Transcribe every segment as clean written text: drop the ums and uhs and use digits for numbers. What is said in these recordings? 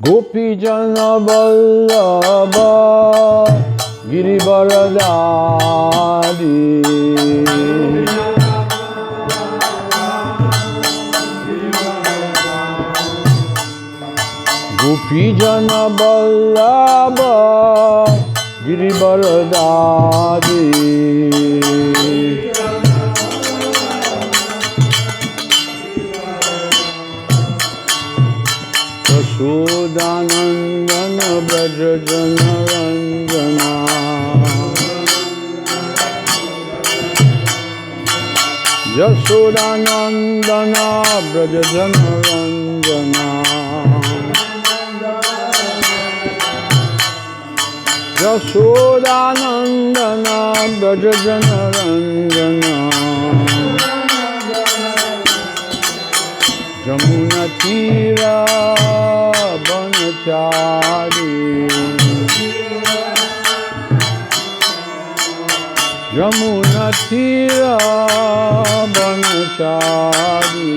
Gopijana Vallabha Girivaradari Gopijana Vallabha Girivaradari Yashodanandana Brajajana Ranjana Yashodanandana Brajajana Ranjana Yashodanandana Brajajana Ranjana Jamuna Tira Banachari Jamuna Tira Banachari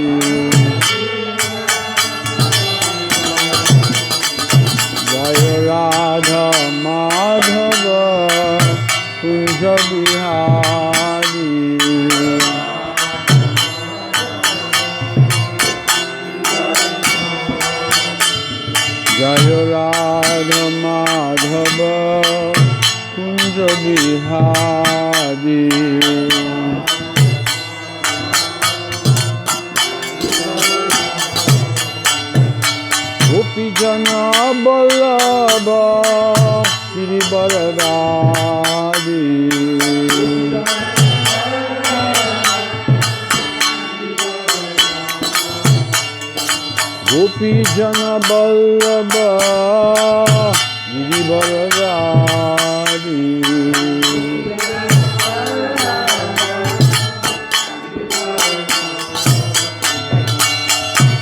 Jaya Radha Madhava Kunja Bihari Jaya Radha Madhava Kunja Bihari Gopijana Vallabha Girivaradari Gopijana Vallabha Girivaradari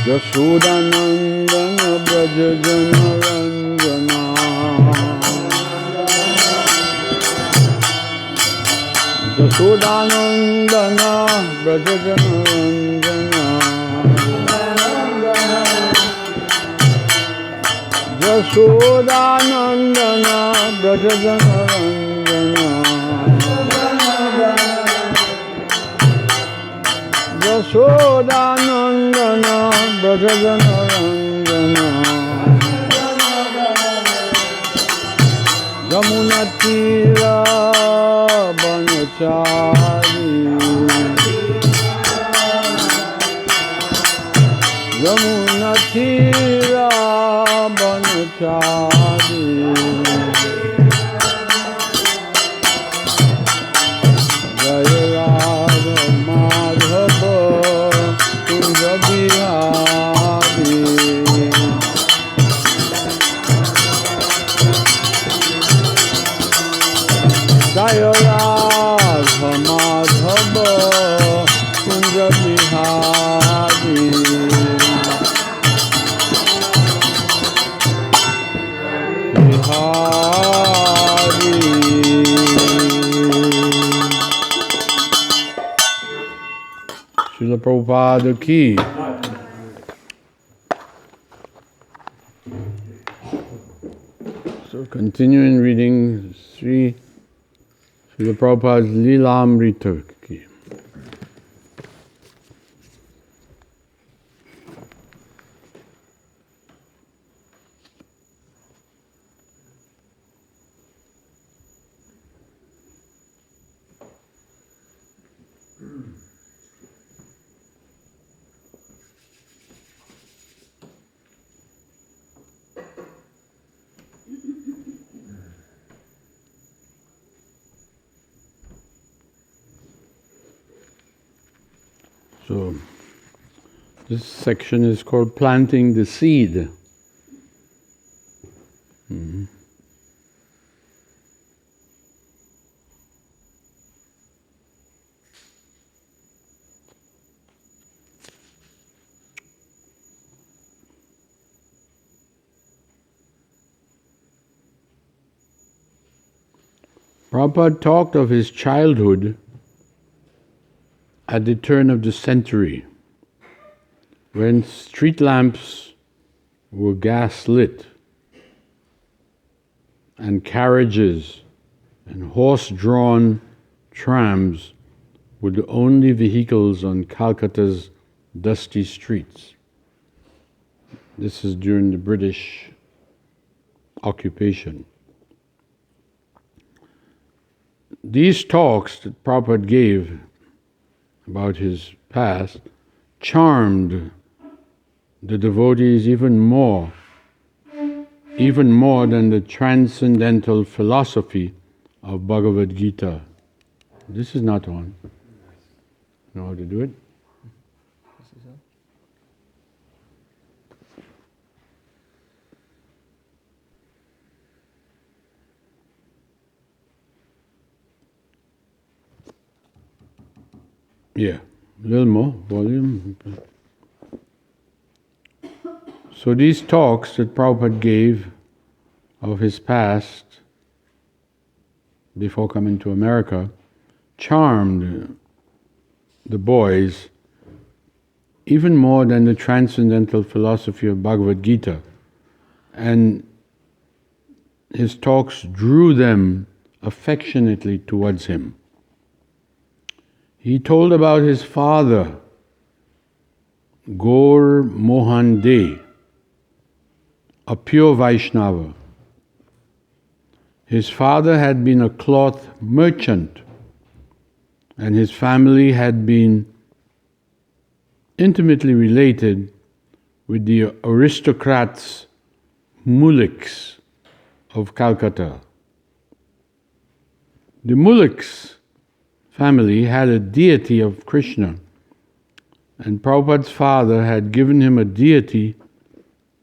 Yashodanandana Brajajana Ranjana Yashodanandana Brajajana Ranjana Yashodanandana Brajajana Ranjana Yashodanandana Brajajana Ranjana Jamuna Tira Banachari Jamuna Tira Banachari Jaya Radha Madhava Kunja Bihari Jaya Radha Madhava Kunja Bihari Srila Prabhupada ki. So continuing reading Srila Prabhupada's Lilamrita ki. So, this section is called Planting the Seed. Prabhupada talked of his childhood at the turn of the century, when street lamps were gas-lit, and carriages and horse-drawn trams were the only vehicles on Calcutta's dusty streets. This is during the British occupation. These talks that Prabhupada gave about his past charmed the devotees even more than the transcendental philosophy of Bhagavad Gita. This is not on. Know how to do it? Yeah, a little more volume. So these talks that Prabhupada gave of his past before coming to America charmed the boys even more than the transcendental philosophy of Bhagavad Gita. And his talks drew them affectionately towards him. He told about his father, Gaur Mohan De, a pure Vaishnava. His father had been a cloth merchant, and his family had been intimately related with the aristocrats, Muliks of Calcutta. The Muliks family had a deity of Krishna, and Prabhupada's father had given him a deity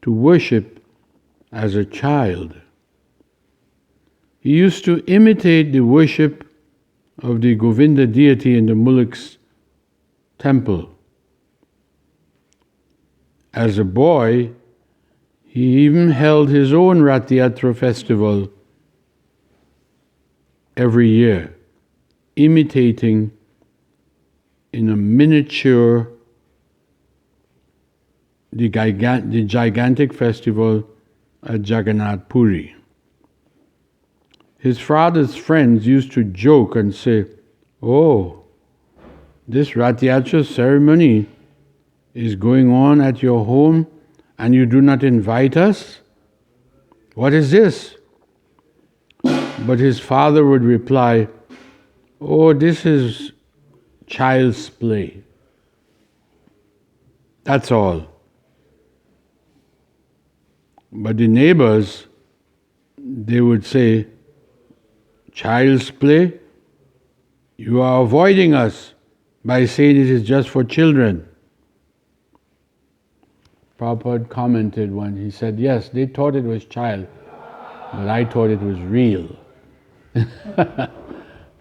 to worship as a child. He used to imitate the worship of the Govinda deity in the Muliks temple. As a boy, he even held his own Rath Yatra festival every year, imitating in a miniature the gigantic festival at Jagannath Puri. His father's friends used to joke and say, "Oh, this Rath Yatra ceremony is going on at your home and you do not invite us? What is this?" But his father would reply, "Oh, this is child's play. That's all." But the neighbors, they would say, "Child's play? You are avoiding us by saying it is just for children." Prabhupada commented when he said, "Yes, they thought it was child, but I thought it was real."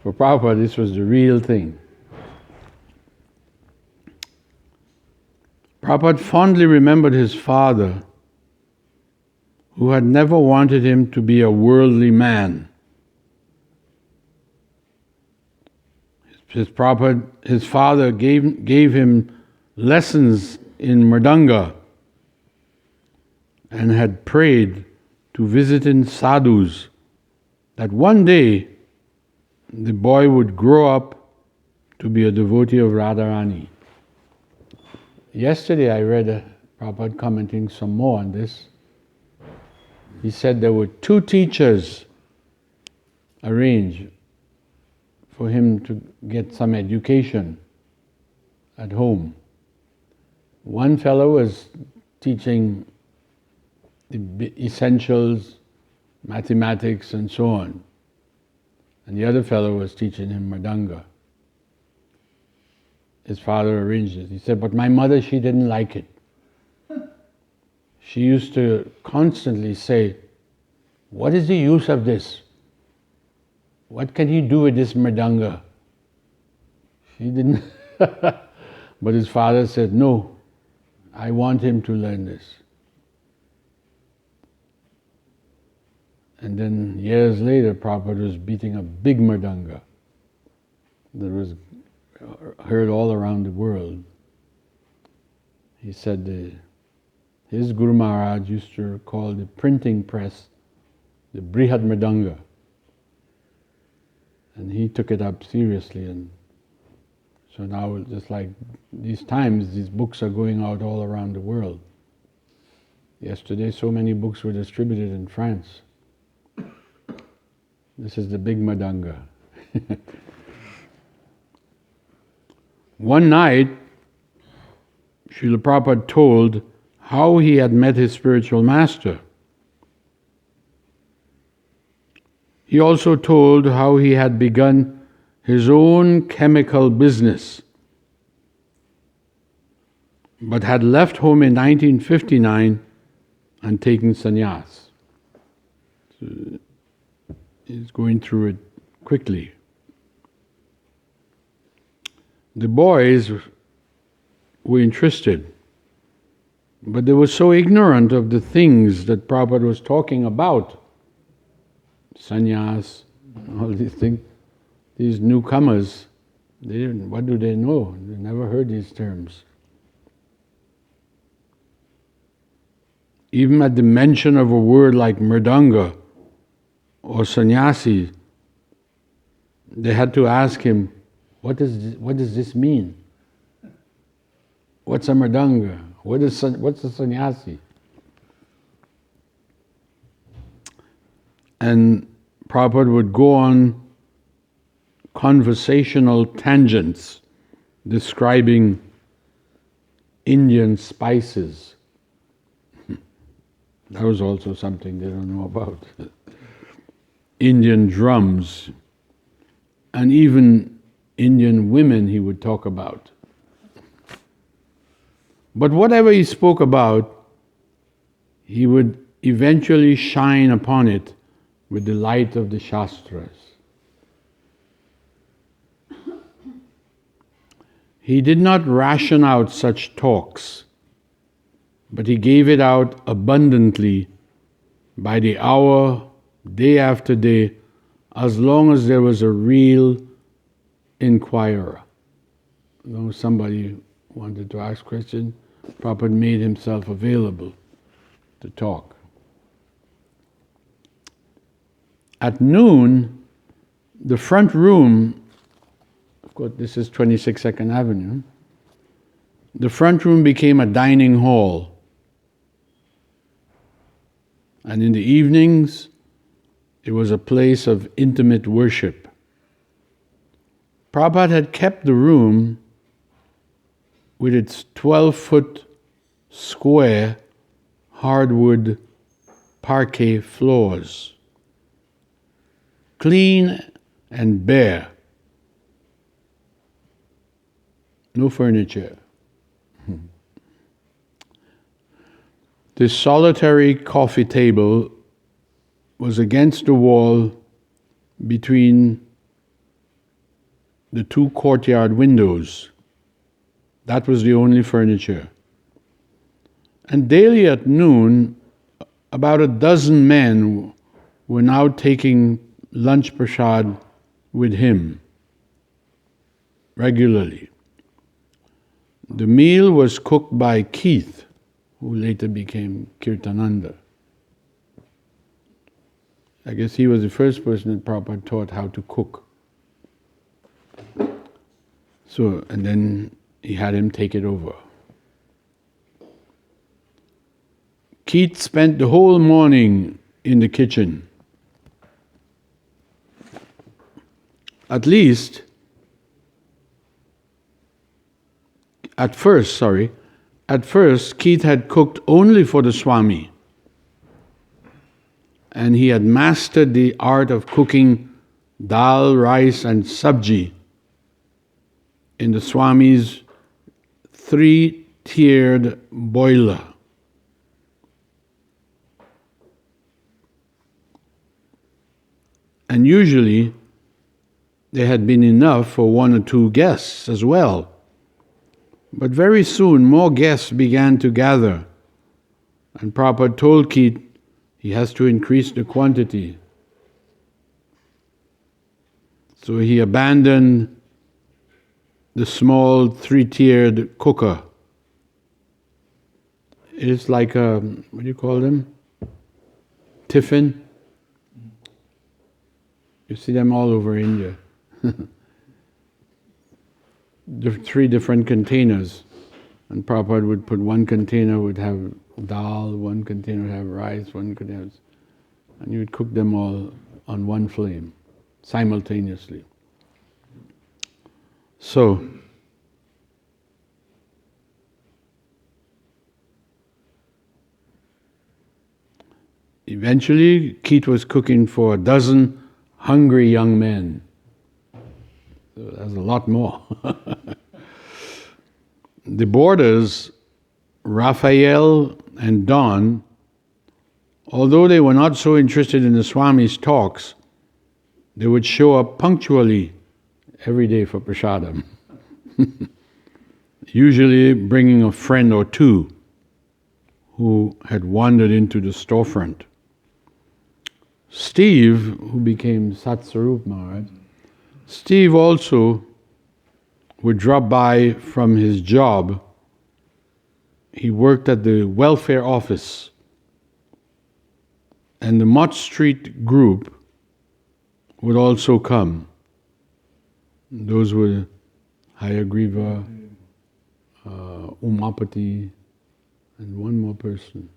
For Prabhupada, this was the real thing. Prabhupada fondly remembered his father, who had never wanted him to be a worldly man. His father gave him lessons in Mridanga and had prayed to visiting sadhus that one day the boy would grow up to be a devotee of Radharani. Yesterday I read Prabhupada commenting some more on this. He said there were 2 teachers arranged for him to get some education at home. One fellow was teaching the essentials, mathematics and so on, and the other fellow was teaching him Mridanga. His father arranged it. He said, "But my mother, she didn't like it. She used to constantly say, 'What is the use of this? What can he do with this Mridanga?'" She didn't. But his father said, "No, I want him to learn this." And then years later, Prabhupada was beating a big Mridanga that was heard all around the world. He said his Guru Maharaj used to call the printing press the Brihad Mridanga. And he took it up seriously, and so now, just like these times, these books are going out all around the world. Yesterday, so many books were distributed in France. This is the big Madanga. One night, Srila Prabhupada told how he had met his spiritual master. He also told how he had begun his own chemical business, but had left home in 1959 and taken sannyas. So he's going through it quickly. The boys were interested, but they were so ignorant of the things that Prabhupada was talking about. Sannyas, all these things. These newcomers, what do they know? They never heard these terms. Even at the mention of a word like mridanga or sannyasi, they had to ask him, what does this mean? What's a mridanga? What's a sannyasi? And Prabhupada would go on conversational tangents describing Indian spices. That was also something they don't know about. Indian drums, and even Indian women he would talk about. But whatever he spoke about, he would eventually shine upon it with the light of the Shastras. He did not ration out such talks, but he gave it out abundantly by the hour, day after day, as long as there was a real inquirer. You know, somebody wanted to ask question, Prabhupada made himself available to talk. At noon, the front room, of course this is 26 2nd Avenue, the front room became a dining hall. And in the evenings, it was a place of intimate worship. Prabhupada had kept the room with its 12-foot square hardwood parquet floors, clean and bare, no furniture. This solitary coffee table was against the wall between the two courtyard windows. That was the only furniture. And daily at noon, about a dozen men were now taking lunch prasad with him regularly. The meal was cooked by Keith, who later became Kirtananda. I guess he was the first person that Prabhupada taught how to cook. So, and then he had him take it over. Keith spent the whole morning in the kitchen. At first, Keith had cooked only for the Swami, and he had mastered the art of cooking dal, rice and sabji in the Swami's 3-tiered boiler. And usually there had been enough for 1 or 2 guests as well. But very soon more guests began to gather, and Prabhupada told Keith he has to increase the quantity. So he abandoned the small 3-tiered cooker. It's like a, what do you call them? Tiffin. You see them all over India. Three different containers. And Prabhupada would put one container would have dal, one container would have rice, one could have, and you would cook them all on one flame simultaneously. So, eventually Keith was cooking for a dozen hungry young men. So that's a lot more. The boarders, Raphael and Don, although they were not so interested in the Swami's talks, they would show up punctually every day for prasadam, usually bringing a friend or two who had wandered into the storefront. Steve, who became Satsarup Maharaj, Steve also would drop by from his job. He worked at the welfare office, and the Mott Street group would also come. Those were Hayagriva, Umapati, and one more person.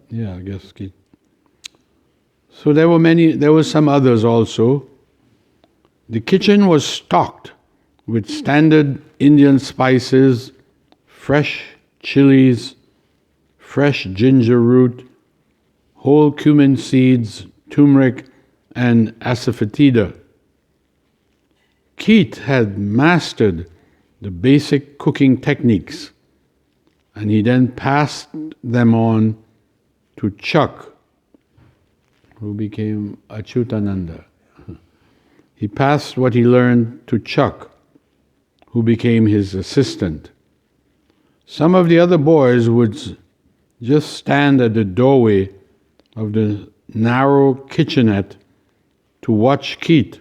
Yeah, I guess Keith. So there were some others also. The kitchen was stocked with standard Indian spices, fresh chilies, fresh ginger root, whole cumin seeds, turmeric, and asafoetida. Keith had mastered the basic cooking techniques, and he then passed them on to Chuck, who became Achyutananda. He passed what he learned to Chuck, who became his assistant. Some of the other boys would just stand at the doorway of the narrow kitchenette to watch Keith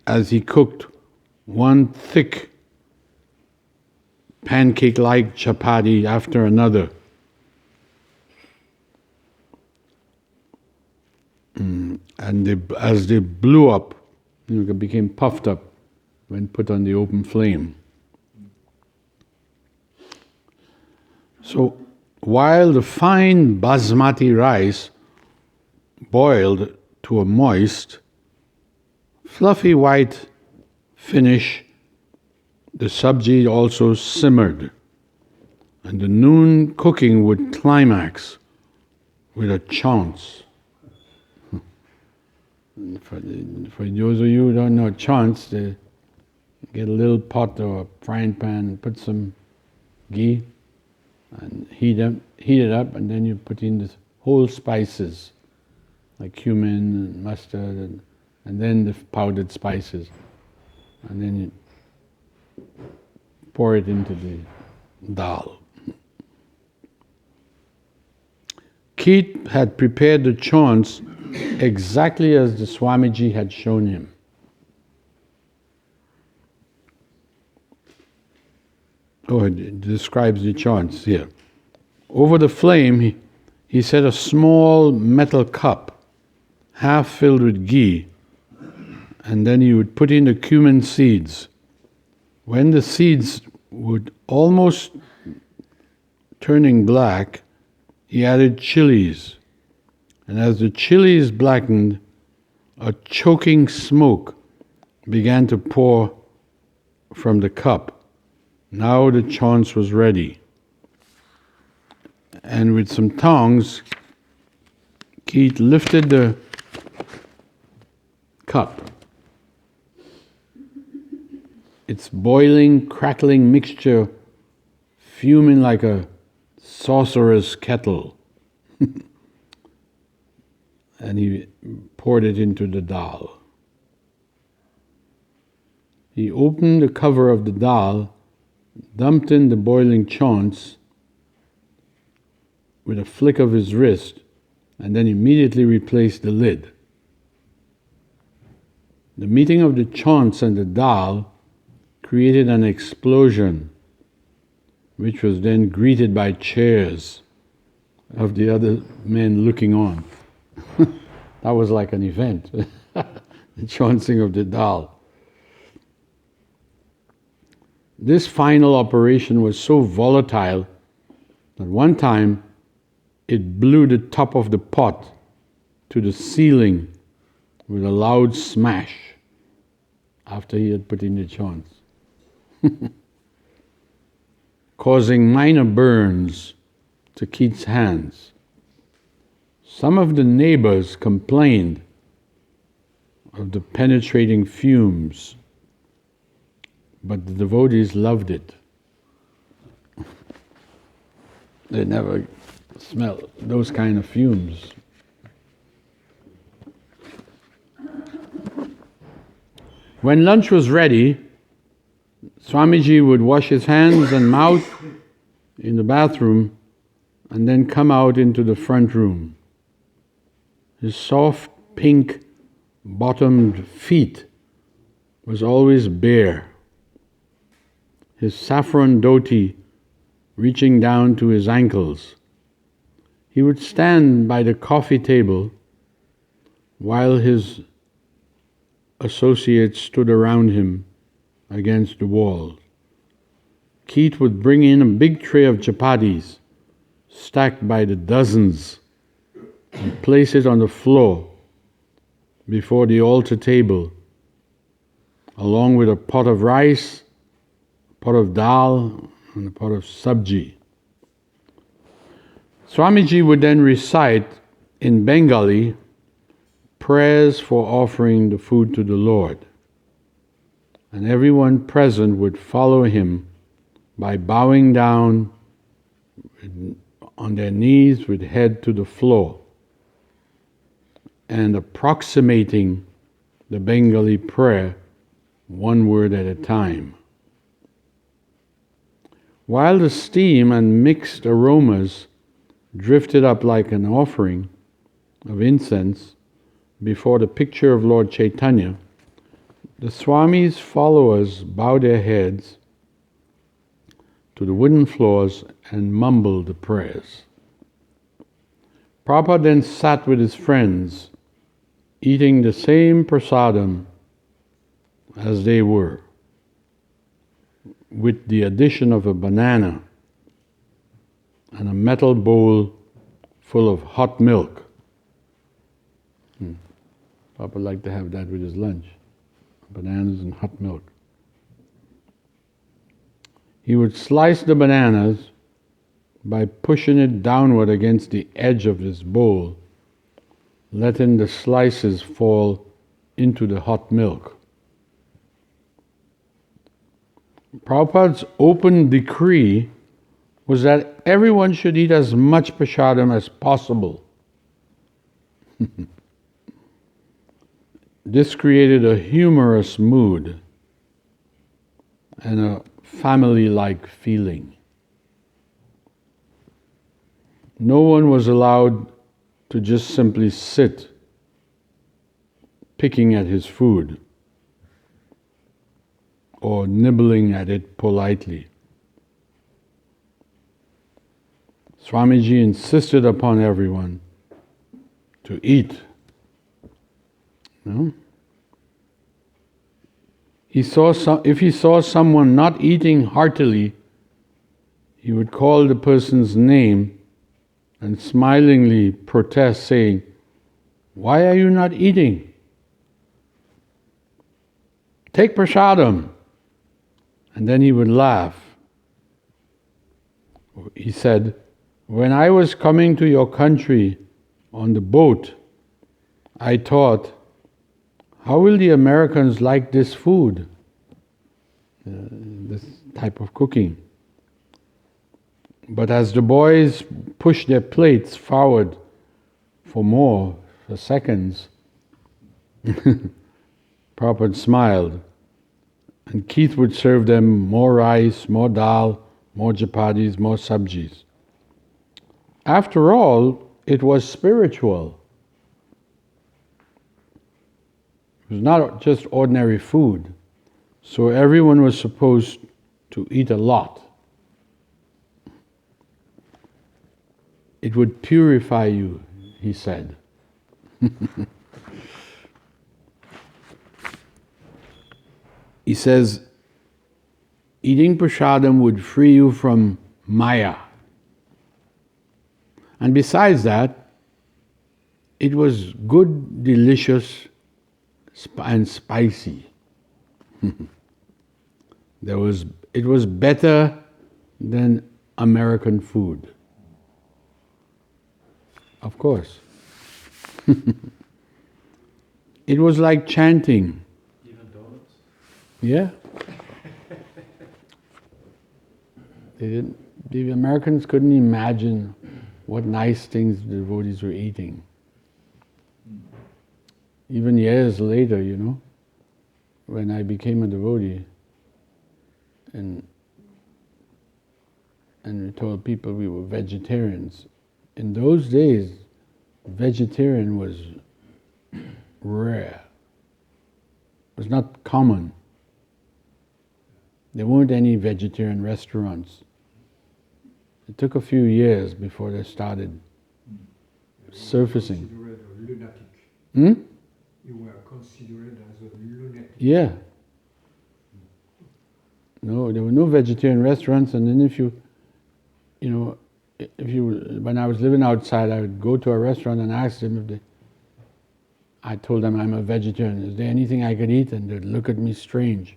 as he cooked one thick pancake-like chapati after another. And as they blew up, it became puffed up when put on the open flame. So while the fine basmati rice boiled to a moist, fluffy white finish, the sabji also simmered, and the noon cooking would climax with a chance. For those of you who don't know chance, they get a little pot or a frying pan and put some ghee and heat it up, and then you put in the whole spices like cumin and mustard and then the powdered spices, and then you pour it into the dal. Keith had prepared the chants exactly as the Swamiji had shown him. Oh, it describes the chants here. Over the flame, he set a small metal cup, half filled with ghee, and then he would put in the cumin seeds. When the seeds would almost turning black, he added chilies. And as the chilies blackened, a choking smoke began to pour from the cup. Now the chants was ready. And with some tongs, Keith lifted the cup. Its boiling, crackling mixture fuming like a sorcerer's kettle. And he poured it into the dal. He opened the cover of the dal, dumped in the boiling chants with a flick of his wrist, and then immediately replaced the lid. The meeting of the chants and the dal created an explosion, which was then greeted by cheers of the other men looking on. That was like an event, the chancing of the dal. This final operation was so volatile that one time it blew the top of the pot to the ceiling with a loud smash after he had put in the chants, causing minor burns to Keith's hands. Some of the neighbors complained of the penetrating fumes, but the devotees loved it. They never smelled those kind of fumes. When lunch was ready, Swamiji would wash his hands and mouth in the bathroom and then come out into the front room. His soft pink bottomed feet was always bare. His saffron dhoti reaching down to his ankles. He would stand by the coffee table while his associates stood around him against the wall. Keith would bring in a big tray of chapatis, stacked by the dozens, and place it on the floor before the altar table, along with a pot of rice, a pot of dal, and a pot of sabji. Swamiji would then recite in Bengali prayers for offering the food to the Lord, and everyone present would follow him by bowing down on their knees with head to the floor and approximating the Bengali prayer one word at a time. While the steam and mixed aromas drifted up like an offering of incense before the picture of Lord Chaitanya, the Swami's followers bowed their heads to the wooden floors and mumbled the prayers. Prabhupada then sat with his friends, eating the same prasadam as they were, with the addition of a banana and a metal bowl full of hot milk. Papa liked to have that with his lunch, bananas and hot milk. He would slice the bananas by pushing it downward against the edge of this bowl, letting the slices fall into the hot milk. Prabhupada's open decree was that everyone should eat as much prasadam as possible. This created a humorous mood and a family-like feeling. No one was allowed to just simply sit picking at his food or nibbling at it politely. Swamiji insisted upon everyone to eat. No? If he saw someone not eating heartily, he would call the person's name and smilingly protest, saying, "Why are you not eating? Take prasadam." And then he would laugh. He said, "When I was coming to your country on the boat, I thought, how will the Americans like this food, this type of cooking? But as the boys pushed their plates forward for seconds, Prabhupada smiled, and Keith would serve them more rice, more dal, more chapatis, more sabjis. After all, it was spiritual. It was not just ordinary food. So everyone was supposed to eat a lot. It would purify you, he said. He says, eating prasadam would free you from Maya. And besides that, it was good, delicious, and spicy. It was better than American food. Of course. It was like chanting. Even donuts? Yeah. The Americans couldn't imagine what nice things the devotees were eating. Even years later, when I became a devotee, and we told people we were vegetarians. In those days, vegetarian was rare. It was not common. There weren't any vegetarian restaurants. It took a few years before they started surfacing. You were considered a lunatic. Hmm? You were considered as a lunatic. Yeah. No, there were no vegetarian restaurants, and then when I was living outside, I would go to a restaurant and ask them I told them I'm a vegetarian. Is there anything I could eat? And they'd look at me strange.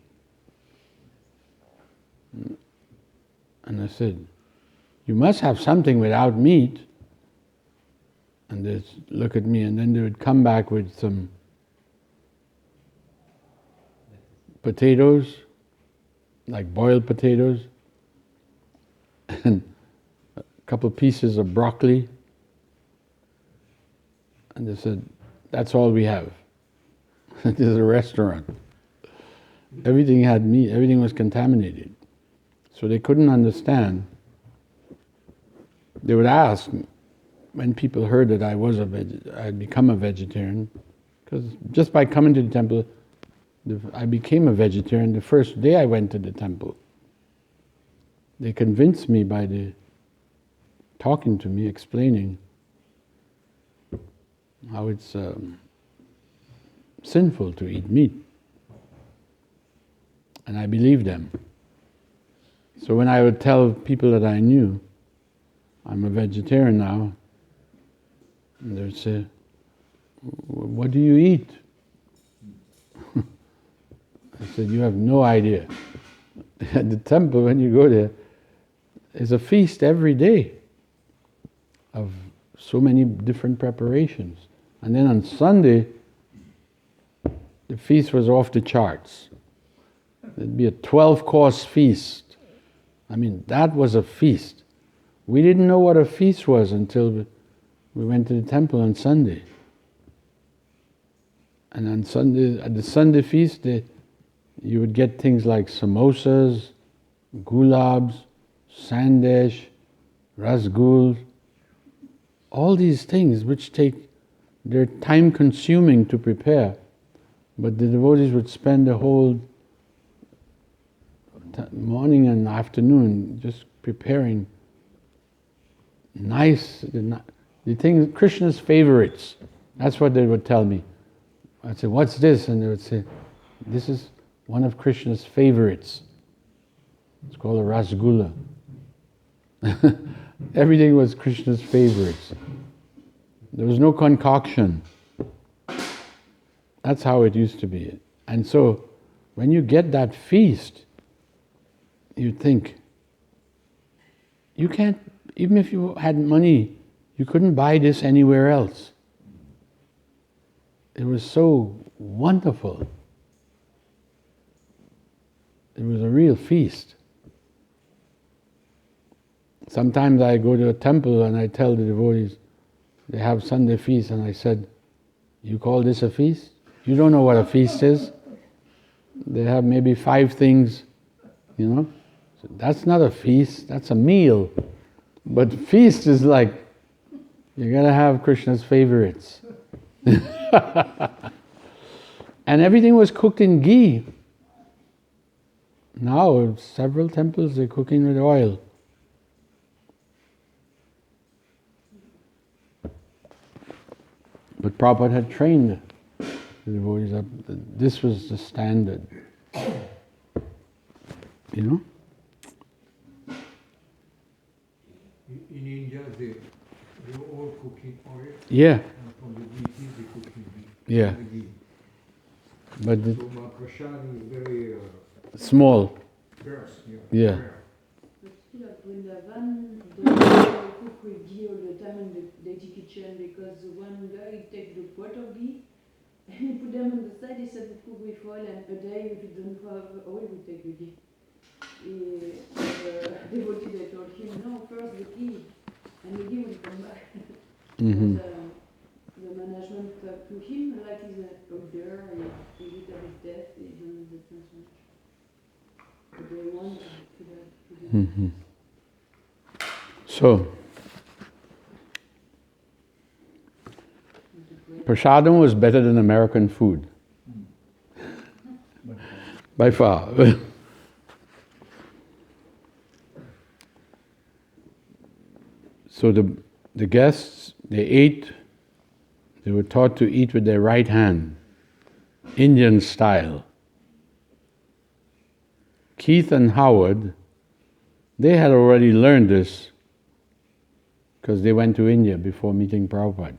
And I said, you must have something without meat. And they'd look at me, and then they would come back with some potatoes, like boiled potatoes, and a couple pieces of broccoli. And they said, that's all we have. It is a restaurant. Everything had meat, everything was contaminated. So they couldn't understand. They would ask, when people heard that I had become a vegetarian, because just by coming to the temple, I became a vegetarian the first day I went to the temple. They convinced me by talking to me, explaining how it's sinful to eat meat. And I believed them. So when I would tell people that I knew, I'm a vegetarian now, and they would say, what do you eat? I said, you have no idea. At the temple, when you go there, there's a feast every day of so many different preparations. And then on Sunday, the feast was off the charts. There'd be a 12-course feast. I mean, that was a feast. We didn't know what a feast was until we went to the temple on Sunday. And on Sunday, at the Sunday feast, you would get things like samosas, gulabs, sandesh, rasgul, all these things which they're time consuming to prepare, but the devotees would spend the whole morning and afternoon just preparing the things, Krishna's favorites. That's what they would tell me. I'd say, what's this? And they would say, this is one of Krishna's favorites. It's called a rasgulla. Everything was Krishna's favorites. There was no concoction. That's how it used to be. And so, when you get that feast, you think, you can't, even if you had money, you couldn't buy this anywhere else. It was so wonderful. It was a real feast. Sometimes I go to a temple and I tell the devotees, they have Sunday feast, and I said, you call this a feast? You don't know what a feast is? They have maybe 5 things, So that's not a feast, that's a meal. But feast is like, you gotta have Krishna's favorites. And everything was cooked in ghee. Now, several temples, they're cooking with oil. But Prabhupada had trained the devotees up. This was the standard. You know? In India, they all cook in oil. Yeah. And from the deities, they cook in ghee. Yeah. Ghee. But So Mahaprasad is very small. scarce. Yeah. Rare. But still at Vrindavan, they cook with ghee all the time in the dirty kitchen because one guy take the pot of ghee and he put them on the side. He said we cook with oil, and a day if you don't have oil, we take the ghee. The devotee they told him no, first the ghee, and the ghee will come back. Mm-hmm. The management to him like he's a older, he did a bit deaf, he don't understand so much. But they want to do Mm-hmm. So, prasadam was better than American food. By far. So the guests, they ate, they were taught to eat with their right hand, Indian style. Keith and Howard, they had already learned this because they went to India before meeting Prabhupada.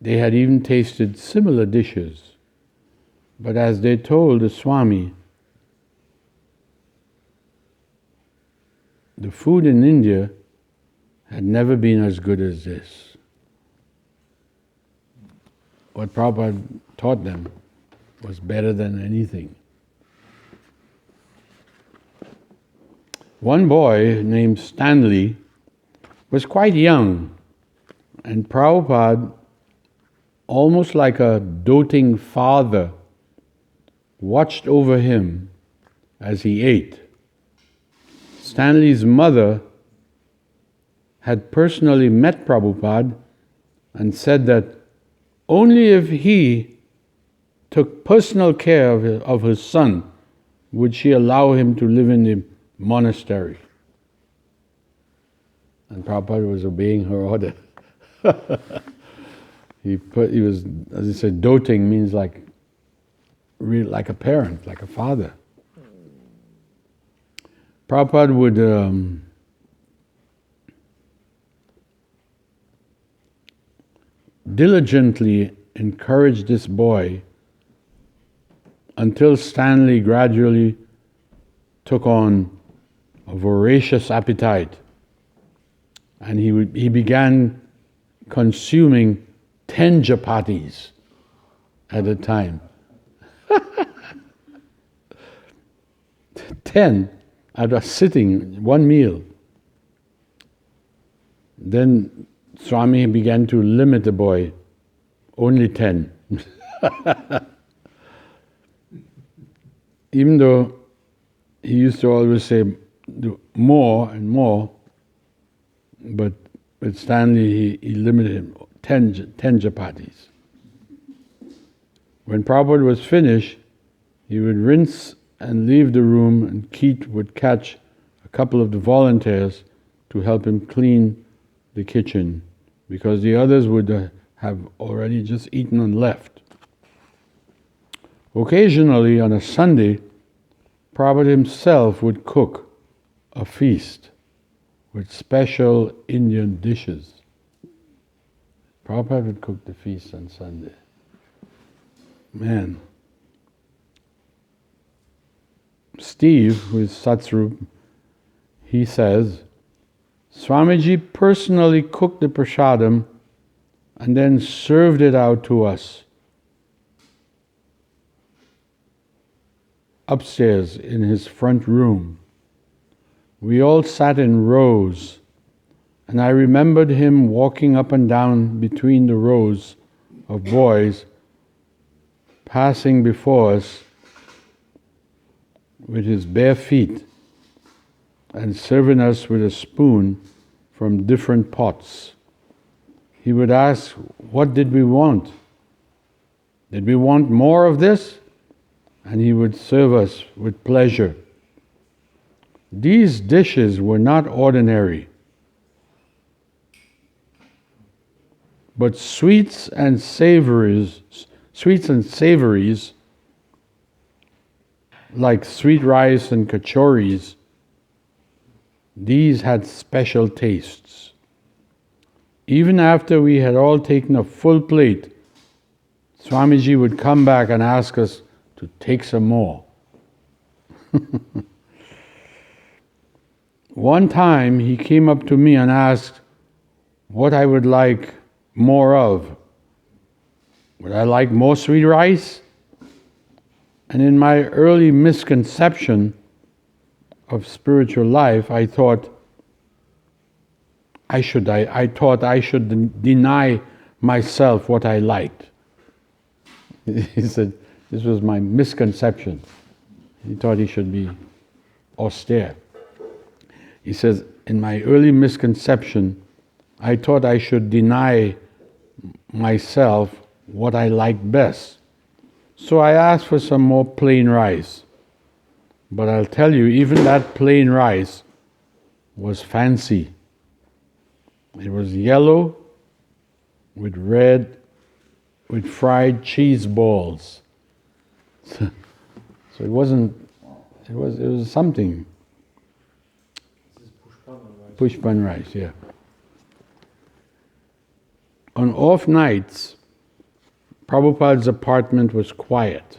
They had even tasted similar dishes, but as they told the Swami, the food in India had never been as good as this. What Prabhupada taught them was better than anything. One boy named Stanley was quite young, and Prabhupada, almost like a doting father, watched over him as he ate. Stanley's mother had personally met Prabhupada and said that only if he took personal care of his son would she allow him to live in the monastery. And Prabhupada was obeying her order. He was, as I said, doting means like a parent, like a father. Prabhupada would diligently encourage this boy until Stanley gradually took on a voracious appetite, and he began consuming 10 chapatis at a time. 10 at a sitting, one meal. Then Swami began to limit the boy, only 10. Even though he used to always say do more and more, but with Stanley he limited him, 10 chapatis. When Prabhupada was finished, he would rinse and leave the room, and Keith would catch a couple of the volunteers to help him clean the kitchen, because the others would have already just eaten and left. Occasionally on a Sunday, Prabhupada himself would cook a feast with special Indian dishes. Prabhupada would cook the feast on Sunday. Man. Steve, who is Satsrup, he says, Swamiji personally cooked the prasadam and then served it out to us upstairs in his front room. We all sat in rows, and I remembered him walking up and down between the rows of boys, passing before us with his bare feet and serving us with a spoon from different pots. He would ask, what did we want? Did we want more of this? and he would serve us with pleasure. These dishes were not ordinary, but sweets and savories like sweet rice and kachoris. These had special tastes. Even after we had all taken a full plate, Swamiji would come back and ask us to take some more. One time he came up to me and asked what I would like more of. Would I like more sweet rice? And in my early misconception of spiritual life, I thought I should deny myself what I liked. He said, this was my misconception. He thought he should be austere. He says, in my early misconception, I thought I should deny myself what I liked best. So I asked for some more plain rice. But I'll tell you, even that plain rice was fancy. It was yellow with red, with fried cheese balls. So it wasn't, it was something. This is pushpan rice. Pushpan rice, yeah. On off nights, Prabhupada's apartment was quiet.